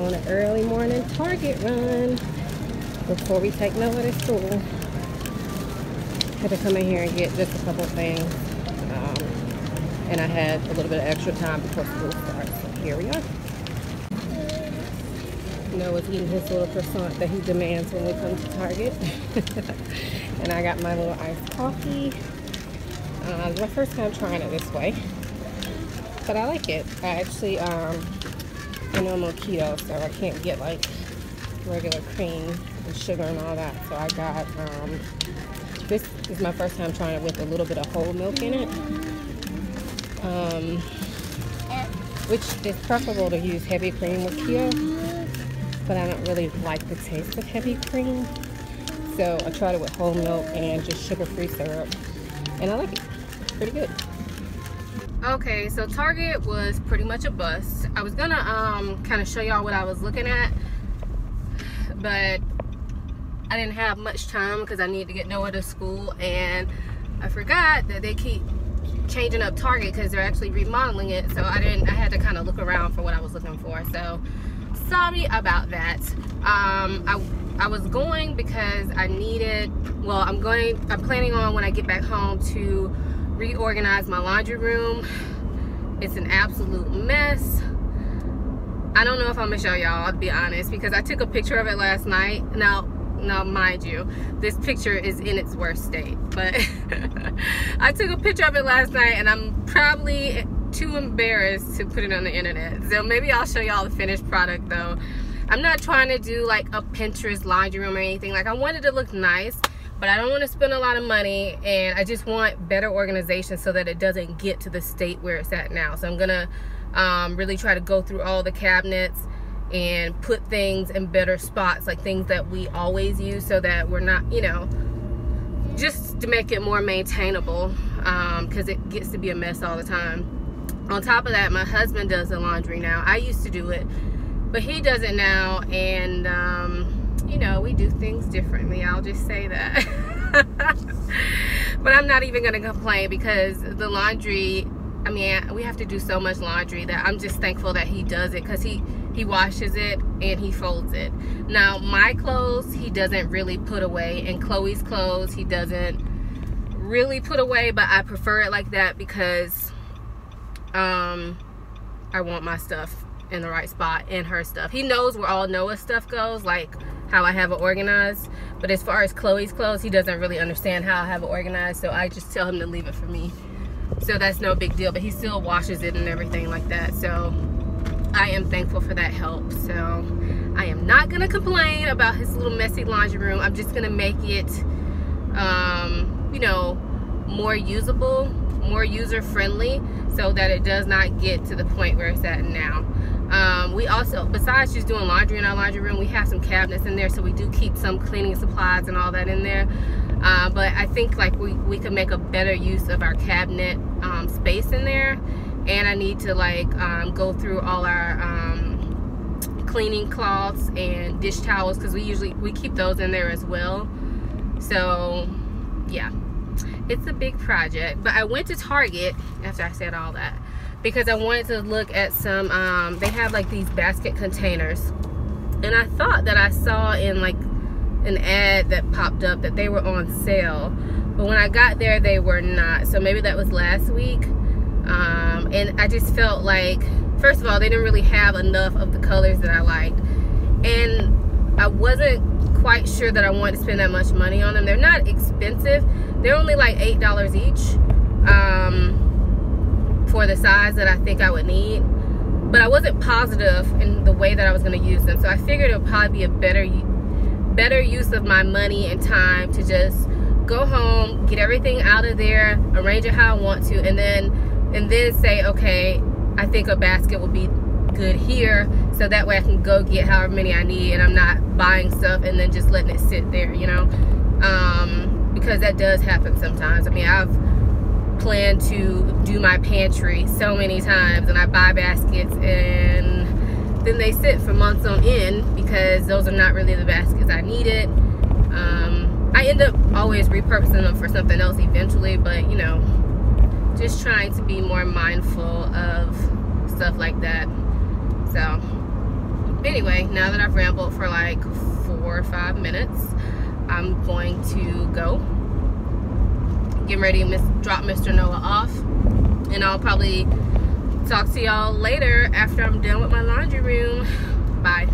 on an early morning Target run before we take Noah to school. Had to come in here and get just a couple things. And I had a little bit of extra time before school starts. So here we are. Noah's eating his little croissant that he demands when we come to Target. And I got my little iced coffee. It's my first time trying it this way. But I like it. I actually, I know I'm on keto, so I can't get like regular cream and sugar and all that. So I got, this is my first time trying it with a little bit of whole milk in it. Which is preferable to use heavy cream with keto. But I don't really like the taste of heavy cream. So I tried it with whole milk and just sugar-free syrup. And I like it. Pretty good. Okay, so Target was pretty much a bust. I was gonna kind of show y'all what I was looking at, but I didn't have much time because I needed to get Noah to school, and I forgot that they keep changing up Target because they're actually remodeling it. So I had to kind of look around for what I was looking for. So sorry about that. I was going because I needed, well, I'm planning on when I get back home to reorganize my laundry room. It's an absolute mess. I don't know if I'm gonna show y'all, I'll be honest, because I took a picture of it last night. Now mind you, this picture is in its worst state, but I took a picture of it last night and I'm probably too embarrassed to put it on the internet. So maybe I'll show y'all the finished product though. I'm not trying to do like a Pinterest laundry room or anything. Like, I want it to look nice, but I don't want to spend a lot of money, and I just want better organization so that it doesn't get to the state where it's at now. So I'm gonna really try to go through all the cabinets and put things in better spots, like things that we always use, so that we're not, you know, just to make it more maintainable, because it gets to be a mess all the time. On top of that, my husband does the laundry now. I used to do it, but he does it now, and you know, we do things differently, I'll just say that. But I'm not even gonna complain, because the laundry, I mean, we have to do so much laundry that I'm just thankful that he does it, because he washes it and he folds it. Now my clothes he doesn't really put away, and Chloe's clothes he doesn't really put away, but I prefer it like that because I want my stuff in the right spot, and her stuff. He knows where all Noah's stuff goes, like how I have it organized, but as far as Chloe's clothes, he doesn't really understand how I have it organized, so I just tell him to leave it for me. So that's no big deal, but he still washes it and everything like that. So I am thankful for that help. So I am not gonna complain about his little messy laundry room. I'm just gonna make it you know, more usable, more user-friendly, so that it does not get to the point where it's at now. We also, besides just doing laundry in our laundry room, we have some cabinets in there, so we do keep some cleaning supplies and all that in there. But I think like we could make a better use of our cabinet space in there. And I need to like go through all our cleaning cloths and dish towels, because we keep those in there as well. So yeah, it's a big project. But I went to Target after I said all that because I wanted to look at some they have like these basket containers, and I thought that I saw in like an ad that popped up that they were on sale, but when I got there they were not. So maybe that was last week. And I just felt like, first of all, they didn't really have enough of the colors that I liked, and I wasn't quite sure that I wanted to spend that much money on them. They're not expensive. They're only like $8 each for the size that I think I would need, but I wasn't positive in the way that I was going to use them. So I figured it would probably be a better use of my money and time to just go home, get everything out of there, arrange it how I want to, and then say, okay, I think a basket will be good here, so that way I can go get however many I need, and I'm not buying stuff and then just letting it sit there, you know, because that does happen sometimes. I mean, I've planned to do my pantry so many times, and I buy baskets and then they sit for months on end because those are not really the baskets I needed. I end up always repurposing them for something else eventually, but you know, just trying to be more mindful of stuff like that. So anyway, now that I've rambled for like 4 or 5 minutes, I'm going to go. Getting ready to drop Mr. Noah off, and I'll probably talk to y'all later after I'm done with my laundry room. Bye.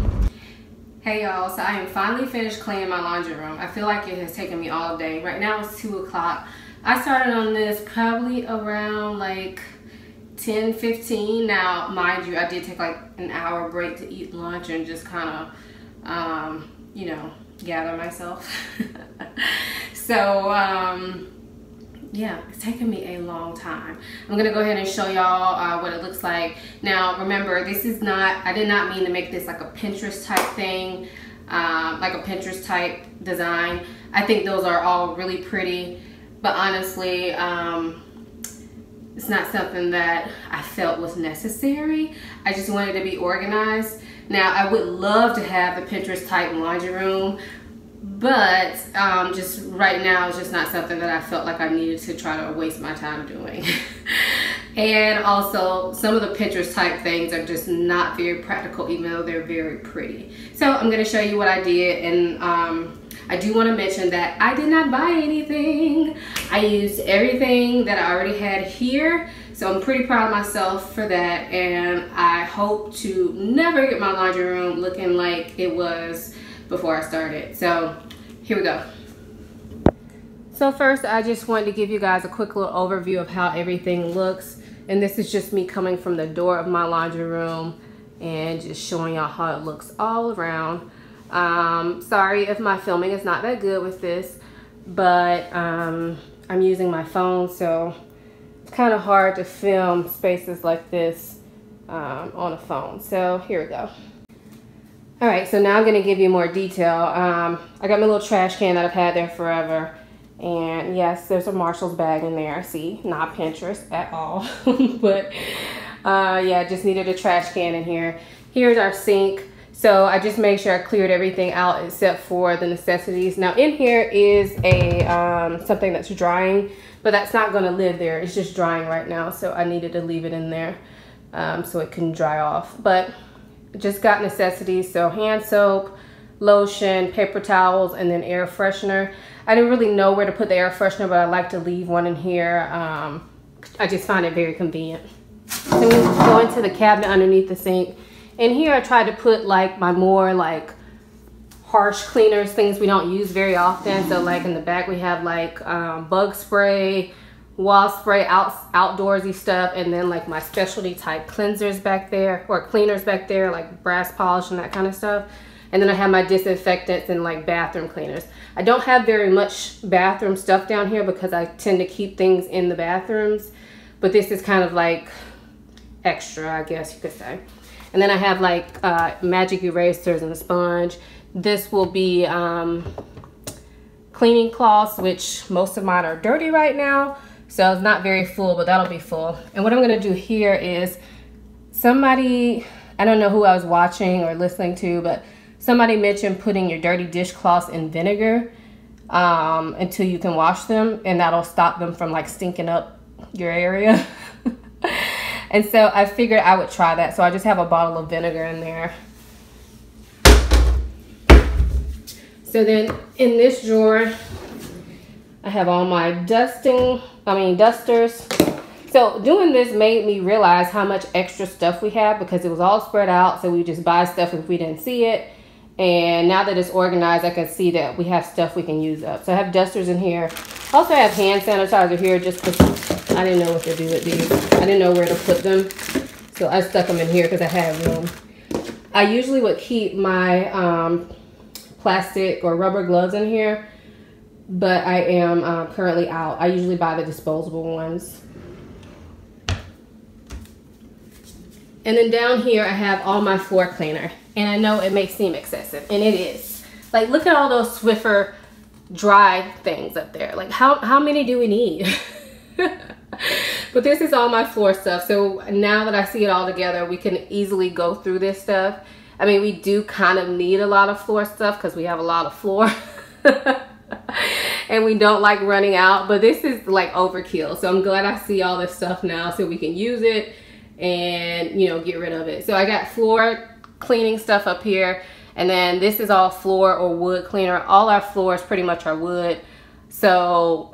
Hey y'all, so I am finally finished cleaning my laundry room. I feel like it has taken me all day. Right now it's 2 o'clock. I started on this probably around like 10:15. Now, mind you, I did take like an hour break to eat lunch and just kind of, you know, gather myself. So, yeah, it's taken me a long time. I'm gonna go ahead and show y'all what it looks like. Now, remember, this is not, I did not mean to make this like a Pinterest type thing, like a Pinterest type design. I think those are all really pretty, but honestly, it's not something that I felt was necessary. I just wanted to be organized. Now, I would love to have the Pinterest type laundry room, but just right now it's just not something that I felt like I needed to try to waste my time doing. And also, some of the Pinterest type things are just not very practical, even though they're very pretty. So I'm gonna show you what I did, and I do want to mention that I did not buy anything. I used everything that I already had here, so I'm pretty proud of myself for that, and I hope to never get my laundry room looking like it was before I started. So here we go. So first, I just wanted to give you guys a quick little overview of how everything looks, and this is just me coming from the door of my laundry room and just showing y'all how it looks all around. Sorry if my filming is not that good with this, but I'm using my phone, so it's kind of hard to film spaces like this on a phone. So here we go. All right, so now I'm gonna give you more detail. I got my little trash can that I've had there forever, and yes, there's a Marshall's bag in there. See, not Pinterest at all. But yeah, just needed a trash can in here. Here's our sink. So I just made sure I cleared everything out except for the necessities. Now in here is a something that's drying, but that's not gonna live there. It's just drying right now, so I needed to leave it in there so it can dry off. But just got necessities, so hand soap, lotion, paper towels, and then air freshener. I didn't really know where to put the air freshener, but I like to leave one in here. I just find it very convenient. Then we go into the cabinet underneath the sink. And here I tried to put like my more like harsh cleaners, things we don't use very often. So like in the back we have like bug spray, wasp spray, outdoorsy stuff, and then like my specialty type cleansers back there, or cleaners back there, like brass polish and that kind of stuff. And then I have my disinfectants and like bathroom cleaners. I don't have very much bathroom stuff down here because I tend to keep things in the bathrooms, but this is kind of like extra, I guess you could say. And then I have like magic erasers and a sponge. This will be cleaning cloths, which most of mine are dirty right now. So it's not very full, but that'll be full. And what I'm gonna do here is somebody, I don't know who I was watching or listening to, but somebody mentioned putting your dirty dishcloths in vinegar until you can wash them, and that'll stop them from like stinking up your area. And so I figured I would try that. So I just have a bottle of vinegar in there. So then in this drawer, I have all my dusters. So doing this made me realize how much extra stuff we have because it was all spread out. So we just buy stuff if we didn't see it. And now that it's organized, I can see that we have stuff we can use up. So I have dusters in here. Also, I have hand sanitizer here just because I didn't know what to do with these. I didn't know where to put them. So I stuck them in here because I have room. I usually would keep my plastic or rubber gloves in here, but I am currently out. I usually buy the disposable ones. And then down here, I have all my floor cleaner. And I know it may seem excessive, and it is. Like, look at all those Swiffer dry things up there. Like, how many do we need? But this is all my floor stuff. So now that I see it all together, we can easily go through this stuff. I mean, we do kind of need a lot of floor stuff because we have a lot of floor. And we don't like running out, but this is like overkill. So I'm glad I see all this stuff now so we can use it and, you know, get rid of it. So I got floor cleaning stuff up here. And then this is all floor or wood cleaner. All our floors pretty much are wood. So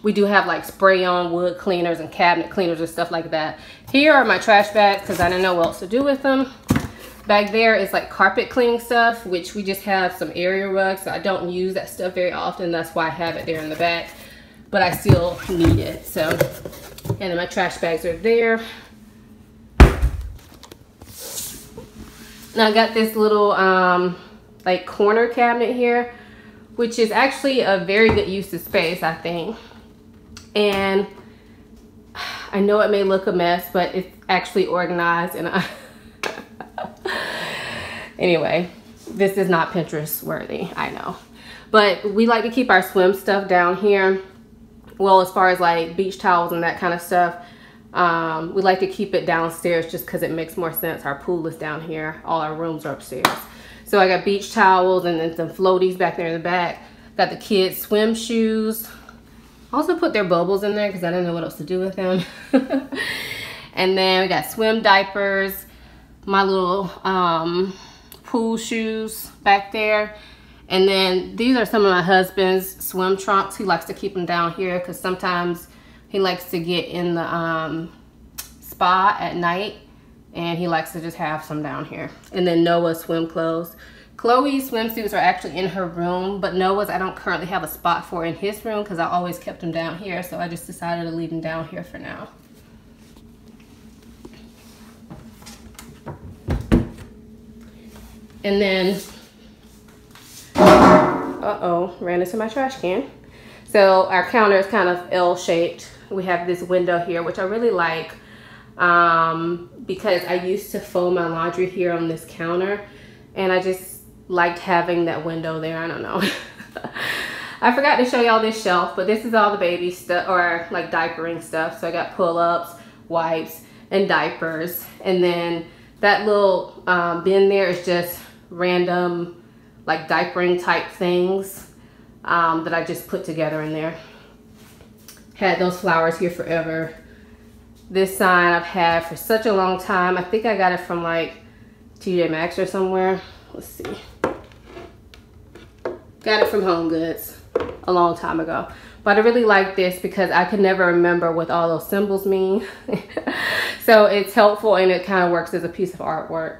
we do have like spray on wood cleaners and cabinet cleaners and stuff like that. Here are my trash bags because I didn't know what else to do with them. Back there is like carpet cleaning stuff, which we just have some area rugs. So I don't use that stuff very often. That's why I have it there in the back. But I still need it. So, and then my trash bags are there. Now I got this little like corner cabinet here, which is actually a very good use of space, I think. And I know it may look a mess, but it's actually organized. And anyway, this is not Pinterest worthy, I know. But we like to keep our swim stuff down here. Well, as far as like beach towels and that kind of stuff, we like to keep it downstairs just because it makes more sense. Our pool is down here. All our rooms are upstairs. So I got beach towels and then some floaties back there in the back. Got the kids' swim shoes. Also put their bubbles in there because I didn't know what else to do with them. And then we got swim diapers, my little pool shoes back there. And then these are some of my husband's swim trunks. He likes to keep them down here because sometimes he likes to get in the spa at night, and he likes to just have some down here. And then Noah's swim clothes. Chloe's swimsuits are actually in her room, but Noah's I don't currently have a spot for in his room because I always kept them down here, so I just decided to leave them down here for now. And then, uh-oh, ran into my trash can. So our counter is kind of L-shaped. We have this window here, which I really like because I used to fold my laundry here on this counter, and I just liked having that window there. I don't know. I forgot to show y'all this shelf, but this is all the baby stuff, or like diapering stuff. So I got pull-ups, wipes, and diapers. And then that little bin there is just random like diapering type things that I just put together in there. Had those flowers here forever. This sign I've had for such a long time. I think I got it from like TJ Maxx or somewhere. Let's see. Got it from Home Goods a long time ago. But I really like this because I could never remember what all those symbols mean. So it's helpful and it kind of works as a piece of artwork.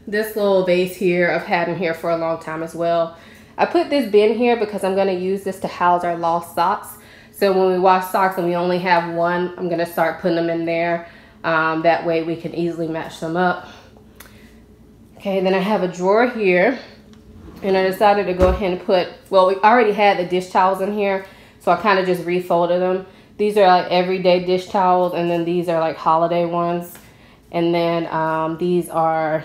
This little vase here, I've had in here for a long time as well. I put this bin here because I'm going to use this to house our lost socks. So when we wash socks and we only have one, I'm going to start putting them in there. That way we can easily match them up. Okay, then I have a drawer here. And I decided to go ahead and put, well, we already had the dish towels in here. So I kind of just refolded them. These are like everyday dish towels. And then these are like holiday ones. And then these are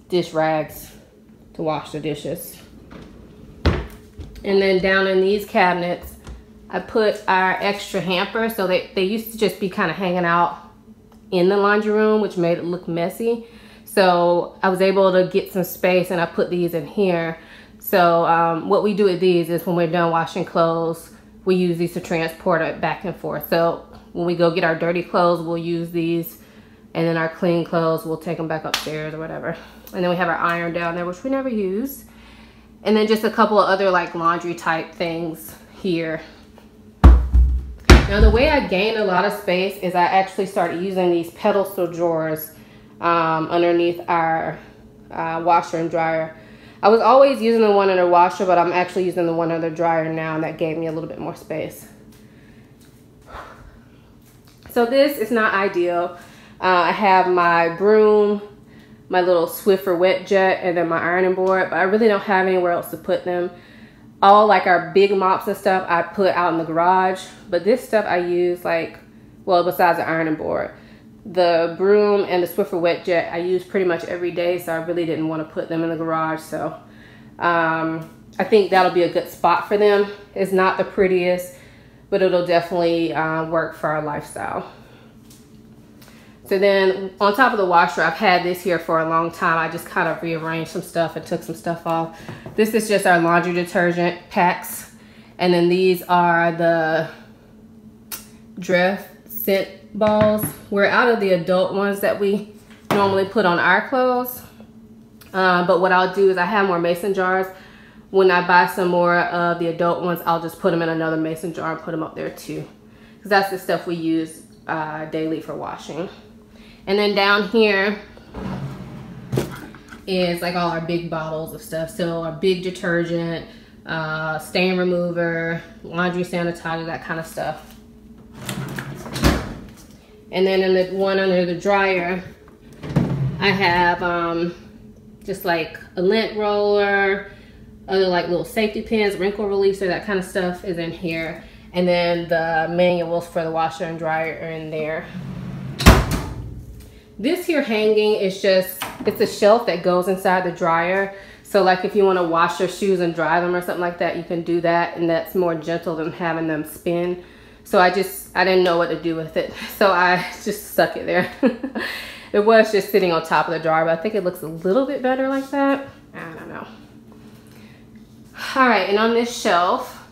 dish rags to wash the dishes. And then down in these cabinets, I put our extra hamper. So they used to just be kind of hanging out in the laundry room, which made it look messy. So I was able to get some space and I put these in here. So what we do with these is when we're done washing clothes, we use these to transport it back and forth. So when we go get our dirty clothes, we'll use these. And then our clean clothes, we'll take them back upstairs or whatever. And then we have our iron down there, which we never use. And then just a couple of other like laundry type things here. Now the way I gained a lot of space is I actually started using these pedestal drawers underneath our washer and dryer. I was always using the one in the washer, but I'm actually using the one in the dryer now, and that gave me a little bit more space. So this is not ideal. I have my broom, my little Swiffer wet jet, and then my ironing board, but I really don't have anywhere else to put them. All like our big mops and stuff I put out in the garage, but this stuff I use like, well, besides the ironing board. The broom and the Swiffer wet jet I use pretty much every day, so I really didn't want to put them in the garage. So I think that'll be a good spot for them. It's not the prettiest, but it'll definitely work for our lifestyle. So then on top of the washer, I've had this here for a long time. I just kind of rearranged some stuff and took some stuff off. This is just our laundry detergent packs. And then these are the Dress scent balls. We're out of the adult ones that we normally put on our clothes. But what I'll do is I have more mason jars. When I buy some more of the adult ones, I'll just put them in another mason jar and put them up there too. Because that's the stuff we use daily for washing. And then down here is like all our big bottles of stuff. So our big detergent, stain remover, laundry sanitizer, that kind of stuff. And then in the one under the dryer, I have just like a lint roller, other like little safety pins, wrinkle releaser, that kind of stuff is in here. And then the manuals for the washer and dryer are in there. This here hanging is just, it's a shelf that goes inside the dryer. So like if you want to wash your shoes and dry them or something like that, you can do that, and that's more gentle than having them spin. So I didn't know what to do with it, so I just stuck it there. It was just sitting on top of the dryer, but I think it looks a little bit better like that. I don't know. All right, and on this shelf,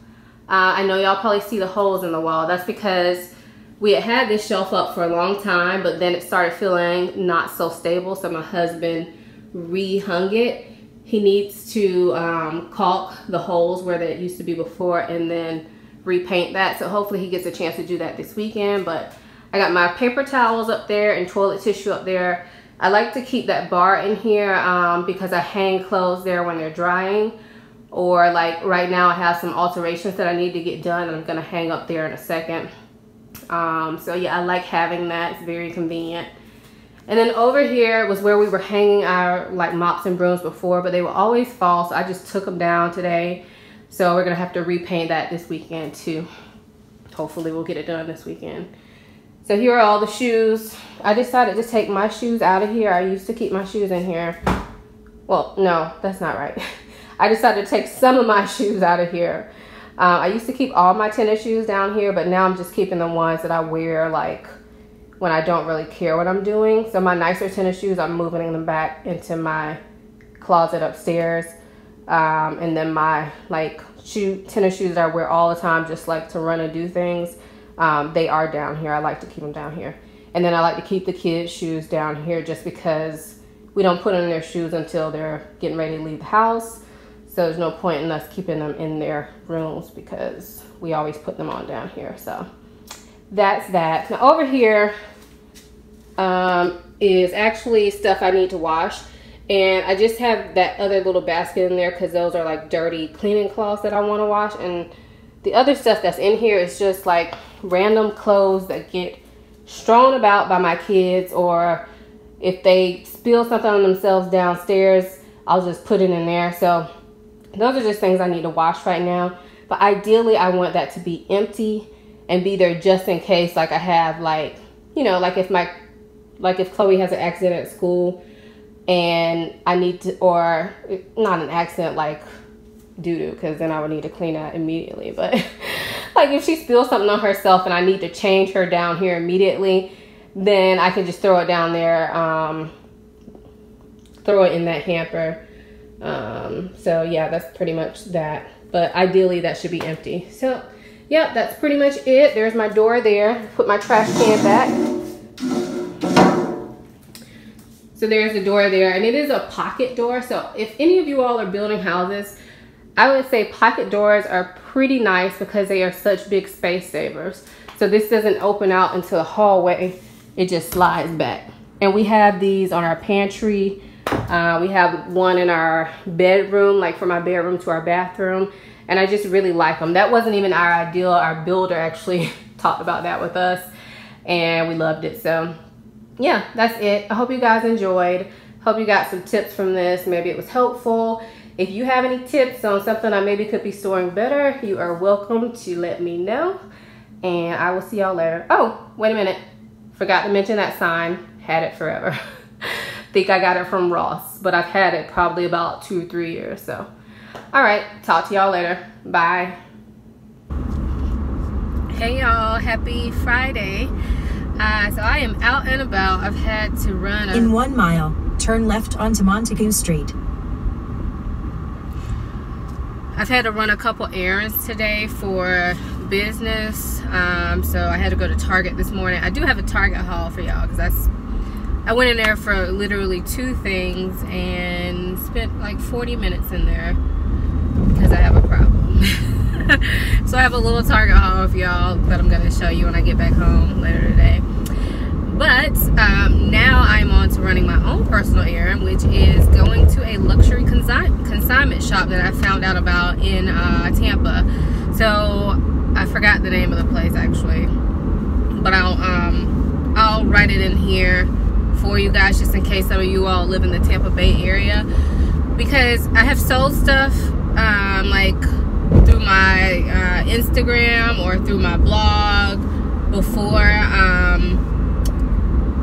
I know y'all probably see the holes in the wall. That's because we had this shelf up for a long time, but then it started feeling not so stable, so my husband rehung it. He needs to caulk the holes where they used to be before and then repaint that. So hopefully he gets a chance to do that this weekend. But I got my paper towels up there and toilet tissue up there. I like to keep that bar in here because I hang clothes there when they're drying. Or like right now I have some alterations that I need to get done and I'm gonna hang up there in a second. So yeah, I like having that. It's very convenient. And then over here was where we were hanging our like mops and brooms before, but they would always fall, so I just took them down today. So we're gonna have to repaint that this weekend too. Hopefully we'll get it done this weekend. So here are all the shoes. I decided to take my shoes out of here. I used to keep my shoes in here. Well, no, that's not right. I decided to take some of my shoes out of here. I used to keep all my tennis shoes down here, but now I'm just keeping the ones that I wear like when I don't really care what I'm doing. So my nicer tennis shoes, I'm moving them back into my closet upstairs. And then my like tennis shoes that I wear all the time, just like to run and do things, they are down here. I like to keep them down here. And then I like to keep the kids' shoes down here just because we don't put on their shoes until they're getting ready to leave the house. So there's no point in us keeping them in their rooms because we always put them on down here. So that's that. Now over here is actually stuff I need to wash. And I just have that other little basket in there because those are like dirty cleaning cloths that I want to wash. And the other stuff that's in here is just like random clothes that get strewn about by my kids, or if they spill something on themselves downstairs, I'll just put it in there. So those are just things I need to wash right now. But ideally I want that to be empty and be there just in case, like I have like, you know, like if Chloe has an accident at school and I need to, or not an accident like doo-doo, because then I would need to clean that immediately. But like if she spills something on herself and I need to change her down here immediately, then I can just throw it down there, throw it in that hamper. So yeah, that's pretty much that. But ideally that should be empty. So yeah, that's pretty much it. There's my door there. Put my trash can back. So there's the door there, and it is a pocket door. So if any of you all are building houses, I would say pocket doors are pretty nice because they are such big space savers. So this doesn't open out into the hallway. It just slides back. And we have these on our pantry. We have one in our bedroom, like from our bedroom to our bathroom. And I just really like them. That wasn't even our ideal. Our builder actually talked about that with us and we loved it. So yeah, that's it. I hope you guys enjoyed. Hope you got some tips from this. Maybe it was helpful. If you have any tips on something I maybe could be storing better, you are welcome to let me know. And I will see y'all later. Oh, wait a minute. Forgot to mention that sign. Had it forever. Think I got it from Ross, but I've had it probably about 2 or 3 years. So, all right. Talk to y'all later. Bye. Hey y'all. Happy Friday. So I am out and about. I've had to run in 1 mile, turn left onto Montague Street. I've had to run a couple errands today for business, so I had to go to Target this morning. I do have a Target haul for y'all because I went in there for literally 2 things and spent like 40 minutes in there because I have a problem. So I have a little Target haul for y'all that I'm going to show you when I get back home later today. But now I'm on to running my own personal errand, which is going to a luxury consignment shop that I found out about in Tampa. So I forgot the name of the place actually, but I'll write it in here for you guys just in case some of you all live in the Tampa Bay area, because I have sold stuff like through my Instagram or through my blog before,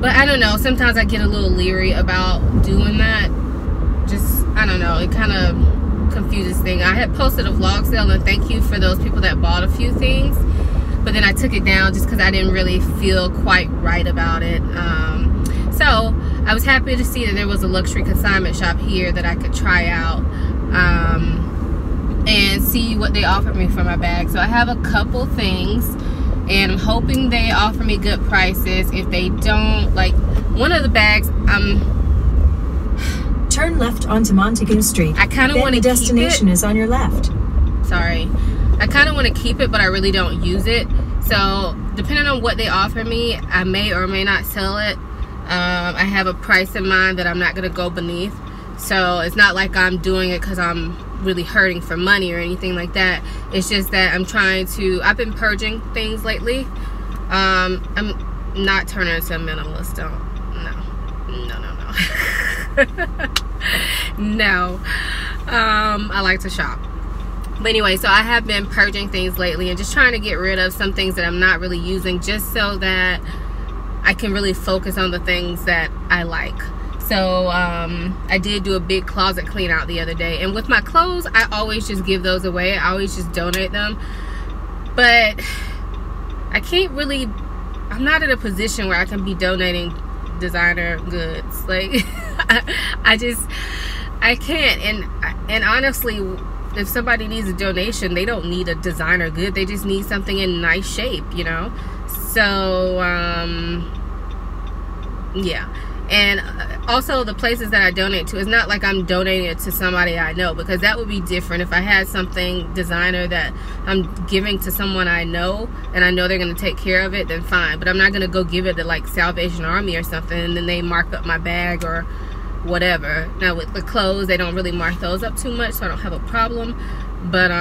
but I don't know, sometimes I get a little leery about doing that. Just, I don't know, it kind of confuses things. I had posted a vlog sale and thank you for those people that bought a few things, but then I took it down just because I didn't really feel quite right about it. So I was happy to see that there was a luxury consignment shop here that I could try out and see what they offered me for my bag. So I have a couple things and I'm hoping they offer me good prices. If they don't, like one of the bags, turn left onto Montague Street. I kind of want to keep it. The destination is on your left. Sorry. I kind of want to keep it, but I really don't use it. So depending on what they offer me, I may or may not sell it. I have a price in mind that I'm not going to go beneath. So it's not like I'm doing it because I'm really hurting for money or anything like that. It's just that I'm trying to, I've been purging things lately. I'm not turning into a minimalist. No. I like to shop. But anyway, so I have been purging things lately and just trying to get rid of some things that I'm not really using, just so that I can really focus on the things that I like. So I did do a big closet clean out the other day, and with my clothes I always just give those away. I always just donate them, but I can't really, I'm not in a position where I can be donating designer goods. Like I can't. And honestly, if somebody needs a donation, they don't need a designer good, they just need something in nice shape, you know. So yeah. And also the places that I donate to, it's not like I'm donating it to somebody I know, because that would be different. If I had something designer that I'm giving to someone I know and I know they're going to take care of it, then fine. But I'm not going to go give it to like Salvation Army or something and then they mark up my bag or whatever. Now with the clothes, they don't really mark those up too much, so I don't have a problem. But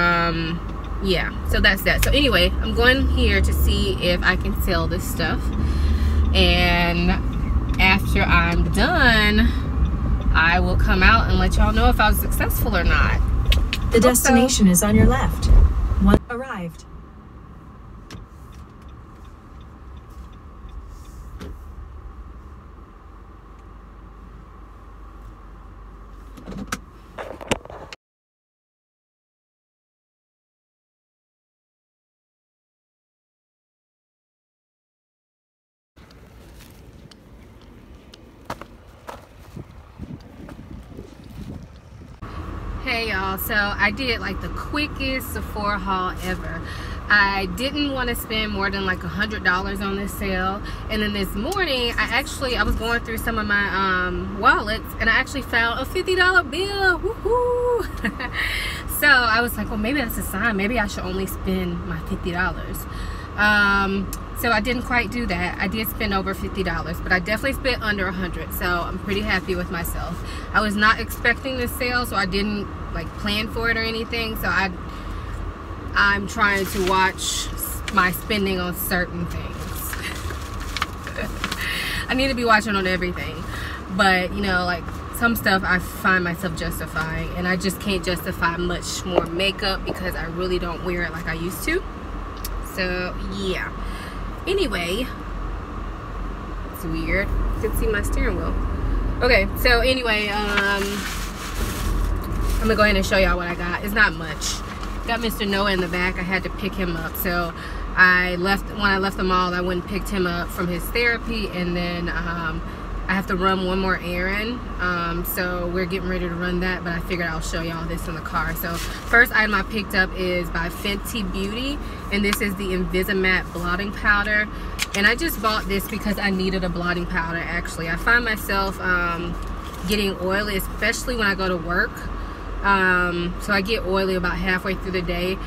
yeah, so that's that. So anyway, I'm going here to see if I can sell this stuff, and after I'm done, I will come out and let y'all know if I was successful or not. The destination is on your left. One arrived. Hey y'all, so I did like the quickest Sephora haul ever. I didn't want to spend more than like $100 on this sale, and then this morning I was going through some of my wallets and I actually found a $50 bill. Woohoo! So I was like, well, maybe that's a sign, maybe I should only spend my $50. So I didn't quite do that. I did spend over $50, but I definitely spent under 100, so I'm pretty happy with myself. I was not expecting this sale, so I didn't like plan for it or anything. So I'm trying to watch my spending on certain things. I need to be watching on everything, but you know, like some stuff I find myself justifying, and I just can't justify much more makeup because I really don't wear it like I used to. So yeah. Anyway, it's weird. You can see my steering wheel. Okay, so anyway, I'm gonna go ahead and show y'all what I got. It's not much. Got Mr. Noah in the back. I had to pick him up, so when I left the mall, I went and picked him up from his therapy, and then I I have to run one more errand, so we're getting ready to run that, but I figured I'll show y'all this in the car. So first item I picked up is by Fenty Beauty, and this is the Invisimatte blotting powder. And I just bought this because I needed a blotting powder. Actually, I find myself getting oily, especially when I go to work. So I get oily about halfway through the day.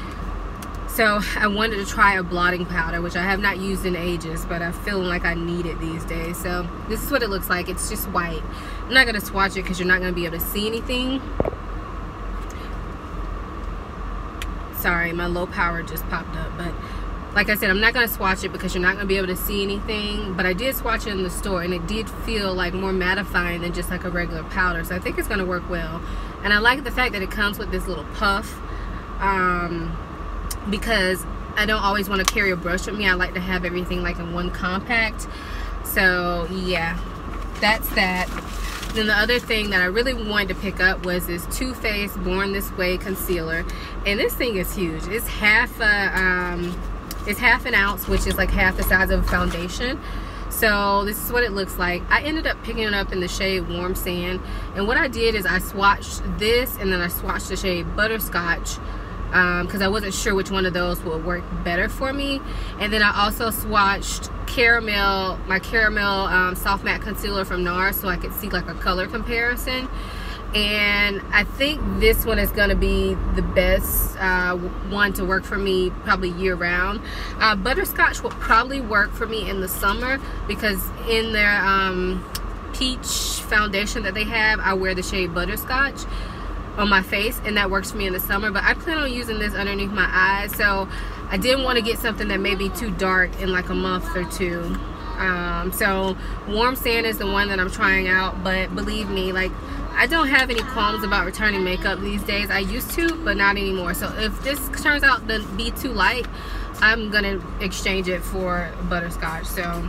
So I wanted to try a blotting powder, which I have not used in ages, but I feel like I need it these days. So this is what it looks like. It's just white. I'm not going to swatch it because you're not going to be able to see anything. Sorry, my low power just popped up. But like I said, I'm not going to swatch it because you're not going to be able to see anything. But I did swatch it in the store, and it did feel like more mattifying than just like a regular powder. So I think it's going to work well. And I like the fact that it comes with this little puff. Because I don't always want to carry a brush with me. I like to have everything like in one compact. So yeah, that's that. Then the other thing that I really wanted to pick up was this Too Faced Born This Way concealer, and this thing is huge. It's half an ounce, which is like half the size of a foundation. So this is what it looks like. I ended up picking it up in the shade Warm Sand, and what I did is I swatched this and then I swatched the shade Butterscotch, because I wasn't sure which one of those would work better for me. And then I also swatched my caramel soft matte concealer from NARS, so I could see like a color comparison. And I think this one is going to be the best one to work for me probably year round. Butterscotch will probably work for me in the summer, because in their peach foundation that they have, I wear the shade Butterscotch on my face, and that works for me in the summer. But I plan on using this underneath my eyes, so I didn't want to get something that may be too dark in like a month or two. So Warm Sand is the one that I'm trying out, but believe me, like, I don't have any qualms about returning makeup these days. I used to, but not anymore. So if this turns out to be too light, I'm gonna exchange it for Butterscotch. So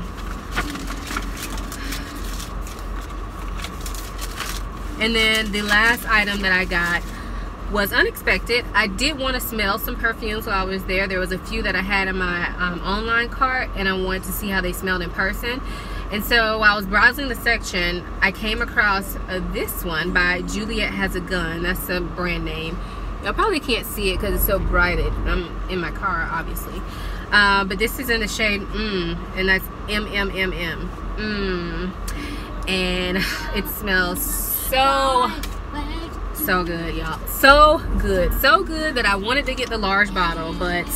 and then the last item that I got was unexpected. I did want to smell some perfumes while I was there. There was a few that I had in my online cart, and I wanted to see how they smelled in person. And so while I was browsing the section, I came across this one by Juliet Has a Gun. That's a brand name. Y'all probably can't see it because it's so brighted. I'm in my car, obviously. But this is in the shade and that's MMMM. And it smells so good, y'all. So good that I wanted to get the large bottle, but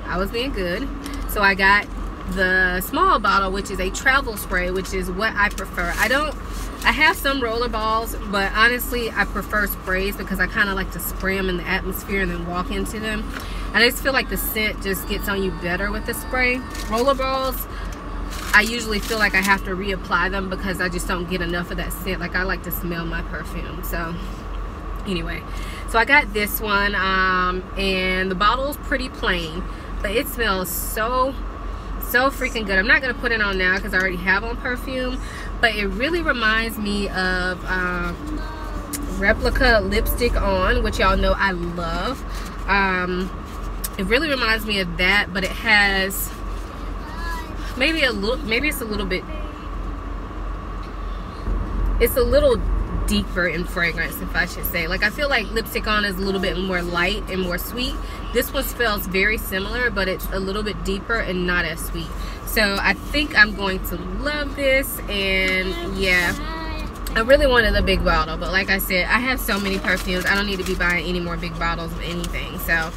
I was being good, so I got the small bottle, which is a travel spray, which is what I prefer. I have some roller balls, but honestly I prefer sprays because I kind of like to spray them in the atmosphere and then walk into them. I just feel like the scent just gets on you better with the spray. Roller balls, I usually feel like I have to reapply them because I just don't get enough of that scent. Like, I like to smell my perfume. So anyway, so I got this one, and the bottle's pretty plain, but it smells so freaking good. I'm not gonna put it on now because I already have on perfume, but it really reminds me of Replica Lipstick On, which y'all know I love. It really reminds me of that, but it has maybe it's a little deeper in fragrance, if I should say. Like, I feel like Lipstick On is a little bit more light and more sweet. This one smells very similar, but it's a little bit deeper and not as sweet. So I think I'm going to love this. And yeah, I really wanted a big bottle, but like I said, I have so many perfumes, I don't need to be buying any more big bottles of anything. So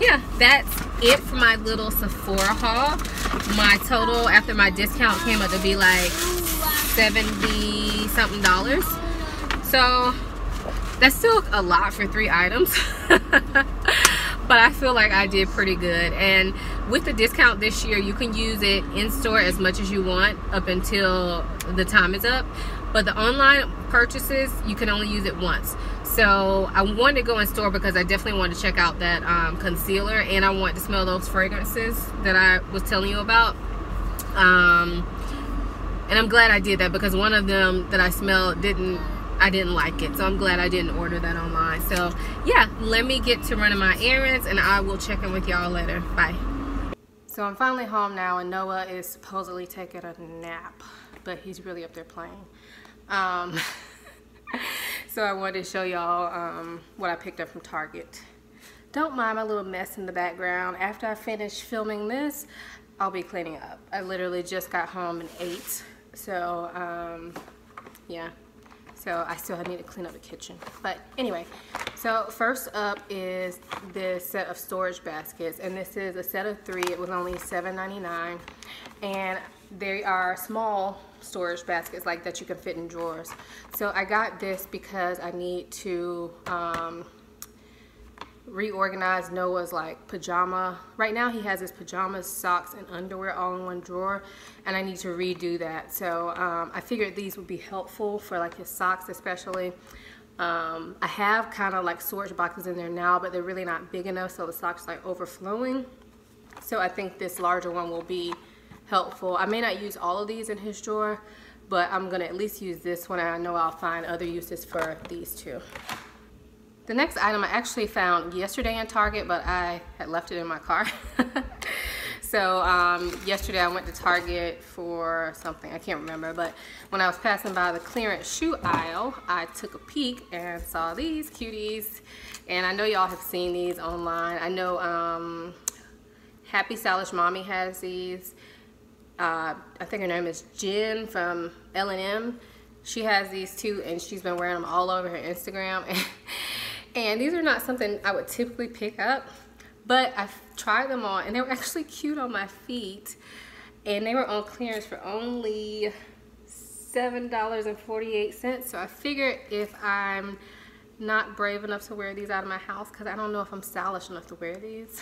yeah, that's it for my little Sephora haul. My total after my discount came up to be like $70 something. So that's still a lot for 3 items. But I feel like I did pretty good. And with the discount this year, you can use it in store as much as you want up until the time is up. But the online purchases, you can only use it once. So I wanted to go in store because I definitely wanted to check out that concealer, and I wanted to smell those fragrances that I was telling you about. And I'm glad I did that because one of them that I smelled I didn't like it, so I'm glad I didn't order that online. So yeah, let me get to running my errands, and I will check in with y'all later. Bye. So I'm finally home now, and Noah is supposedly taking a nap. but he's really up there playing. So I wanted to show y'all what I picked up from Target. Don't mind my little mess in the background. After I finish filming this, I'll be cleaning up. I literally just got home and ate. So, yeah. So I still need to clean up the kitchen. But anyway, so first up is this set of storage baskets. And this is a set of 3. It was only $7.99. And they are small storage baskets like that you can fit in drawers. So I got this because I need to reorganize Noah's like pajama. Right now he has his pajamas, socks, and underwear all in one drawer, and I need to redo that. So I figured these would be helpful for like his socks especially. I have kind of like storage boxes in there now, but they're really not big enough, so the socks are like overflowing. So I think this larger one will be helpful. I may not use all of these in his drawer, but I'm gonna at least use this one, and I know I'll find other uses for these two. The next item I actually found yesterday in Target, but I had left it in my car. So yesterday I went to Target for something, I can't remember, but when I was passing by the clearance shoe aisle, I took a peek and saw these cuties. And I know y'all have seen these online. I know Happy Stylish Mommy has these. I think her name is Jen from L&M. She has these too, and she's been wearing them all over her Instagram. And these are not something I would typically pick up, but I've tried them on, and they were actually cute on my feet. And they were on clearance for only $7.48. So I figured if I'm not brave enough to wear these out of my house, because I don't know if I'm stylish enough to wear these.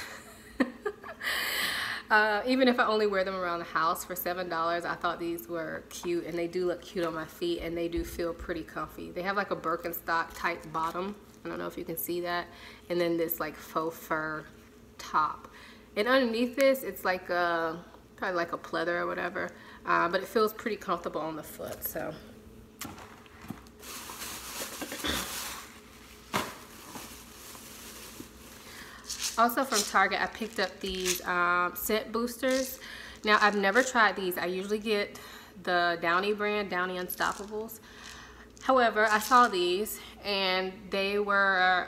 Even if I only wear them around the house for $7, I thought these were cute, and they do look cute on my feet, and they do feel pretty comfy. They have like a Birkenstock type bottom. I don't know if you can see that. And then this like faux fur top. And underneath this, it's like a, probably like a pleather or whatever. But it feels pretty comfortable on the foot, so. Also from Target, I picked up these scent boosters. Now, I've never tried these. I usually get the Downy brand, Downy Unstoppables. However, I saw these, and they were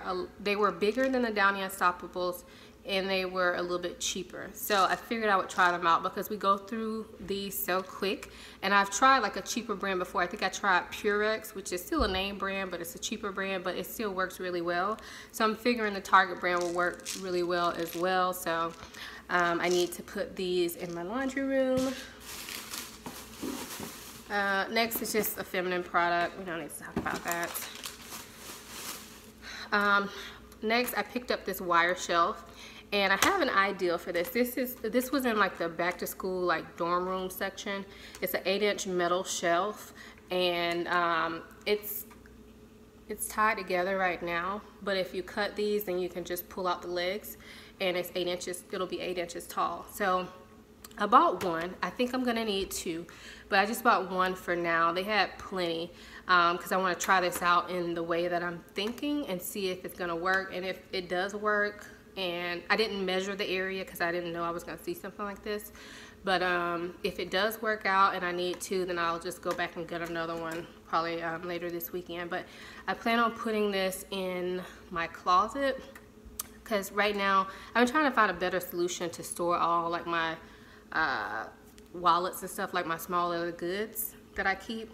bigger than the Downy Unstoppables, and they were a little bit cheaper. So I figured I would try them out because we go through these so quick. And I've tried like a cheaper brand before. I think I tried Purex, which is still a name brand, but it's a cheaper brand, but it still works really well. So I'm figuring the Target brand will work really well as well. So I need to put these in my laundry room. Next is just a feminine product. We don't need to talk about that. Next, I picked up this wire shelf, and I have an idea for this. This was in like the back to school like dorm room section. It's an 8-inch metal shelf, and it's tied together right now. But if you cut these, then you can just pull out the legs, and it's 8 inches. It'll be 8 inches tall. So I bought one. I think I'm gonna need 2, but I just bought one for now. They had plenty because I want to try this out in the way that I'm thinking and see if it's gonna work. And if it does work, and I didn't measure the area because I didn't know I was gonna see something like this, but if it does work out and I need to, then I'll just go back and get another one probably later this weekend. But I plan on putting this in my closet because right now I'm trying to find a better solution to store all like my wallets and stuff, like my small leather goods that I keep.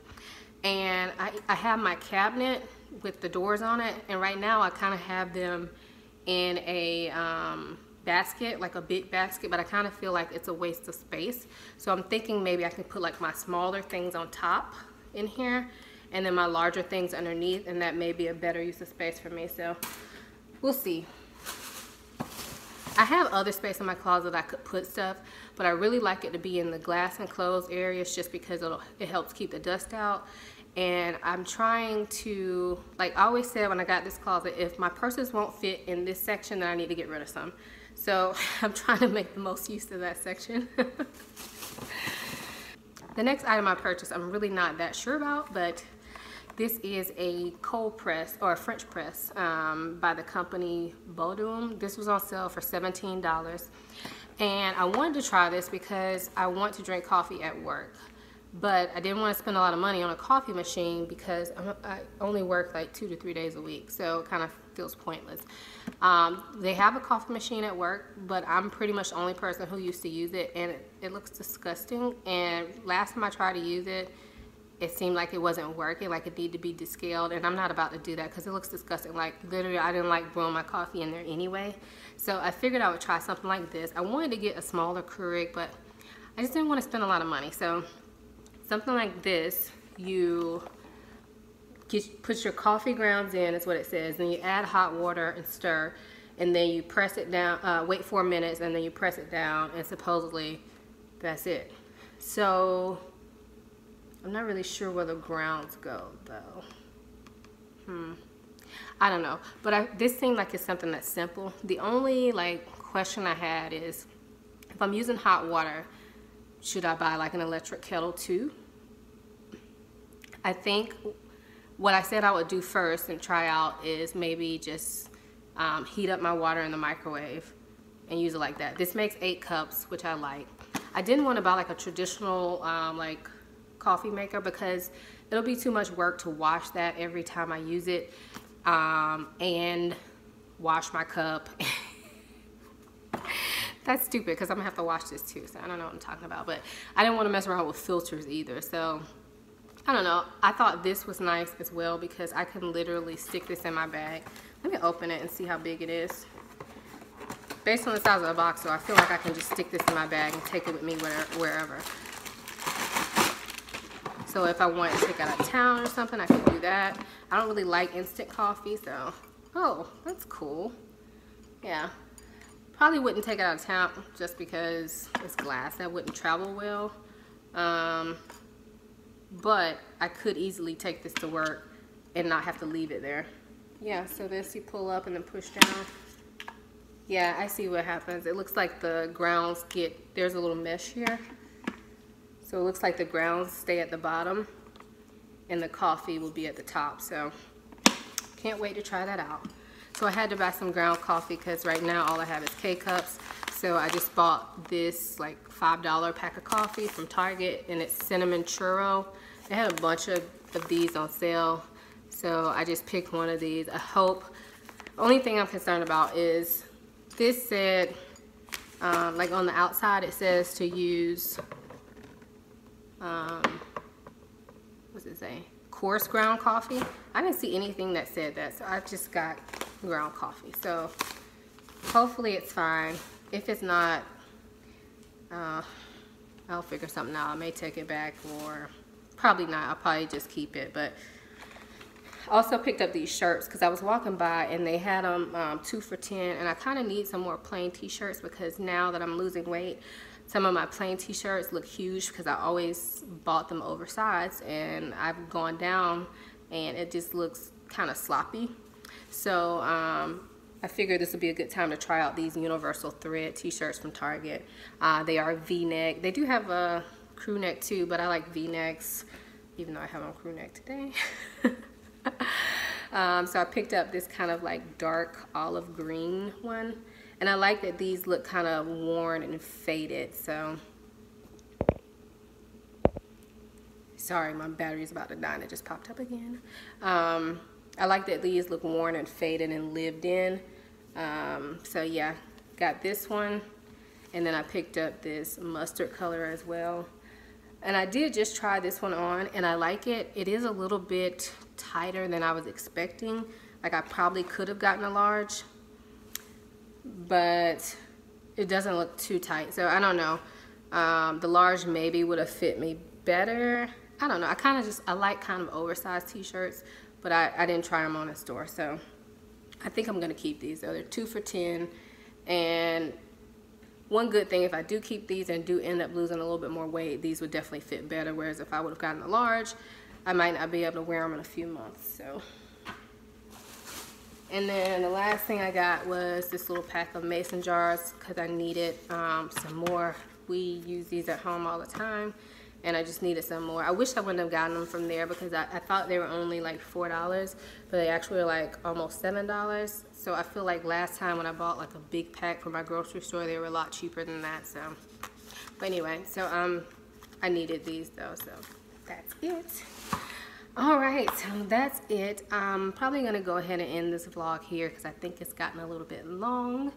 And I have my cabinet with the doors on it, and right now I kind of have them in a basket, like a big basket, but I kind of feel like it's a waste of space. So I'm thinking maybe I can put like my smaller things on top in here and then my larger things underneath, and that may be a better use of space for me. So we'll see. I have other space in my closet I could put stuff, but I really like it to be in the glass enclosed areas just because it helps keep the dust out. And I'm trying to, like I always said when I got this closet, if my purses won't fit in this section, then I need to get rid of some. So I'm trying to make the most use of that section. The next item I purchased, I'm really not that sure about, but this is a cold press, or a French press, by the company Bodum. This was on sale for $17. And I wanted to try this because I want to drink coffee at work. but I didn't want to spend a lot of money on a coffee machine because I only work like 2 to 3 days a week, so it kind of feels pointless. They have a coffee machine at work, but I'm pretty much the only person who used to use it, and it looks disgusting. And last time I tried to use it, it seemed like it wasn't working, like it needed to be descaled, and I'm not about to do that because it looks disgusting. Like literally, I didn't like brewing my coffee in there anyway, so I figured I would try something like this. I wanted to get a smaller Keurig, but I just didn't want to spend a lot of money. So something like this, you put your coffee grounds in, is what it says, then you add hot water and stir, and then you press it down, wait 4 minutes, and then you press it down, and supposedly that's it. So I'm not really sure where the grounds go though. I don't know, but this seemed like it's something that's simple. The only like question I had is, if I'm using hot water, should I buy like an electric kettle too? I think what I said I would do first and try out is maybe just heat up my water in the microwave and use it like that. This makes 8 cups, which I like. I didn't want to buy like a traditional like coffee maker because it'll be too much work to wash that every time I use it, and wash my cup. That's stupid because I'm gonna have to wash this too, so I don't know what I'm talking about. But I didn't want to mess around with filters either, so I don't know. I thought this was nice as well because I can literally stick this in my bag. Let me open it and see how big it is. Based on the size of the box, so I feel like I can just stick this in my bag and take it with me wherever. So if I want to take it out of town or something, I can do that. I don't really like instant coffee, so. Oh, that's cool. Yeah. Probably wouldn't take it out of town just because it's glass. That wouldn't travel well. But I could easily take this to work and not have to leave it there. Yeah, so this you pull up and then push down. Yeah, I see what happens. It looks like the grounds there's a little mesh here. So it looks like the grounds stay at the bottom and the coffee will be at the top. So can't wait to try that out. So I had to buy some ground coffee because right now all I have is K-cups. So I just bought this like $5 pack of coffee from Target, and it's cinnamon churro. They had a bunch of these on sale, so I just picked one of these. I hope. Only thing I'm concerned about is this said, like on the outside it says to use, what's it say? Coarse ground coffee. I didn't see anything that said that, so I just got ground coffee. So hopefully it's fine. If it's not, I'll figure something out. I may take it back, or probably not. I'll probably just keep it. But I also picked up these shirts because I was walking by and they had them 2 for $10, and I kind of need some more plain t-shirts because now that I'm losing weight, some of my plain t-shirts look huge because I always bought them oversized, and I've gone down and it just looks kind of sloppy. So I figured this would be a good time to try out these universal thread t-shirts from Target. They are V-neck. They do have a crew neck too, but I like V-necks, even though I have on crew neck today. So I picked up this kind of like dark olive green one, and I like that these look kind of worn and faded. So sorry, my battery's about to die and it just popped up again. I like that these look worn and faded and lived in. So yeah, got this one, and then I picked up this mustard color as well. And I did just try this one on, and I like it. It is a little bit tighter than I was expecting. Like I probably could have gotten a large, but it doesn't look too tight. So I don't know. The large maybe would have fit me better. I don't know. I like kind of oversized t-shirts, but I didn't try them on in store. So I think I'm gonna keep these though. They're 2 for $10, and one good thing, if I do keep these and do end up losing a little bit more weight, these would definitely fit better. Whereas if I would have gotten a large, I might not be able to wear them in a few months. So, and then the last thing I got was this little pack of mason jars because I needed some more. We use these at home all the time, and I just needed some more. I wish I wouldn't have gotten them from there because I thought they were only like $4, but they actually were like almost $7. So I feel like last time when I bought like a big pack from my grocery store, they were a lot cheaper than that. So, but anyway, so I needed these though, so that's it. All right, so that's it. I'm probably gonna go ahead and end this vlog here because I think it's gotten a little bit long.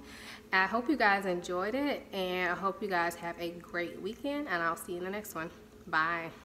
I hope you guys enjoyed it, and I hope you guys have a great weekend, and I'll see you in the next one. Bye.